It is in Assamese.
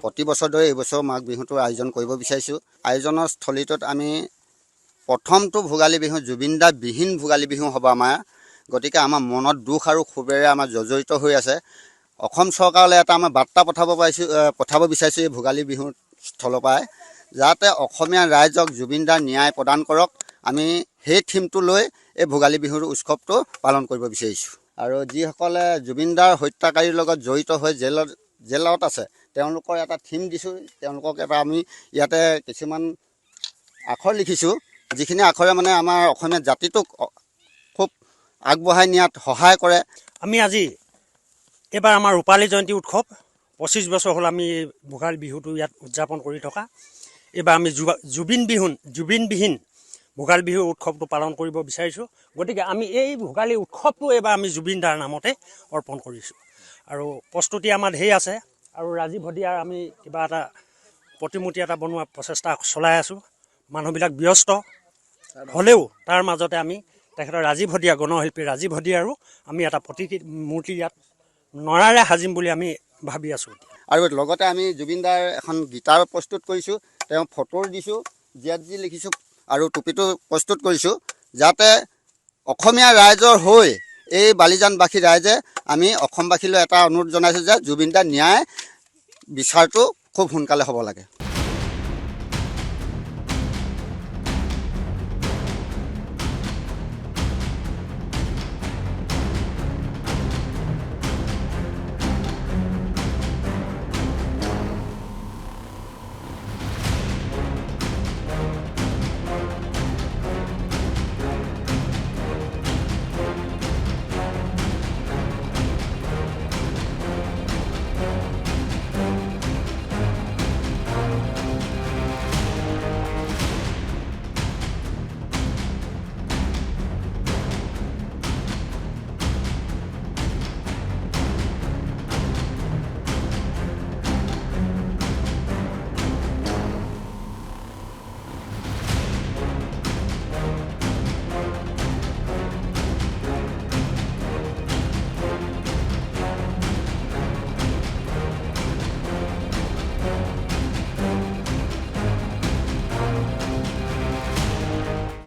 প্ৰতি বছৰ দৰে এইবছৰ মাঘ বিহুটো আয়োজন কৰিব বিচাৰিছোঁ। আয়োজনৰ স্থলীটোত আমি প্ৰথমটো ভোগালী বিহু জুবিনদা বিহীন ভোগালী বিহু হ'ব আমাৰ। গতিকে আমাৰ মনত দুখ আৰু ক্ষোভেৰে আমাৰ জৰ্জৰিত হৈ আছে। অসম চৰকাৰলৈ এটা আমাৰ বাৰ্তা পঠাব বিচাৰিছোঁ এই ভোগালী বিহুৰ স্থলৰ পৰাই, যাতে অসমীয়া ৰাইজক জুবিনদাৰ ন্যায় প্ৰদান কৰক। আমি সেই থিমটো লৈ এই ভোগালী বিহুৰ উৎসৱটো পালন কৰিব বিচাৰিছোঁ। আৰু যিসকলে জুবিনদাৰ হত্যাকাৰীৰ লগত জড়িত হৈ জেলত আছে তেওঁলোকৰ এটা থিম দিছোঁ। তেওঁলোকক এটা আমি ইয়াতে কিছুমান আখৰ লিখিছোঁ, যিখিনি আখৰে মানে আমাৰ অসমীয়া জাতিটোক খুব আগবঢ়াই নিয়াত সহায় কৰে। আমি আজি এইবাৰ আমাৰ ৰূপালী জয়ন্তী উৎসৱ 25 বছৰ হ'ল আমি ভোগালী বিহুটো ইয়াত উদযাপন কৰি থকা। এইবাৰ আমি জুবিনবিহীন ভোগালী বিহু উৎসৱটো পালন কৰিব বিচাৰিছোঁ। গতিকে আমি এই ভোগালী উৎসৱটো এইবাৰ আমি জুবিনদাৰ নামতে অৰ্পণ কৰিছোঁ। আৰু প্ৰস্তুতি আমাৰ ঢেৰ আছে। আৰু ৰাজীৱ হদিয়াৰ আমি কিবা এটা প্ৰতিমূৰ্তি এটা বনোৱা প্ৰচেষ্টা চলাই আছোঁ। মানুহবিলাক ব্যস্ত হ'লেও তাৰ মাজতে আমি তেখেতৰ ৰাজীৱ হদিয়া গণশিল্পী ৰাজীৱ হদিয়াৰো আমি এটা মূৰ্তি ইয়াত নৰাৰে সাজিম বুলি আমি ভাবি আছোঁ। আৰু লগতে আমি জুবিনদাৰ এখন গীটাৰ প্ৰস্তুত কৰিছোঁ, তেওঁ ফটো দিছোঁ, যি লিখিছোঁ আৰু টুপিটো প্ৰস্তুত কৰিছোঁ, যাতে অসমীয়া ৰাইজৰ হৈ এই বালিজানবাসী ৰাইজে আমি অসমবাসীলৈ এটা অনুৰোধ জনাইছোঁ যে জুবিনদাৰ ন্যায় বিচাৰটো খুব সোনকালে হ'ব লাগে।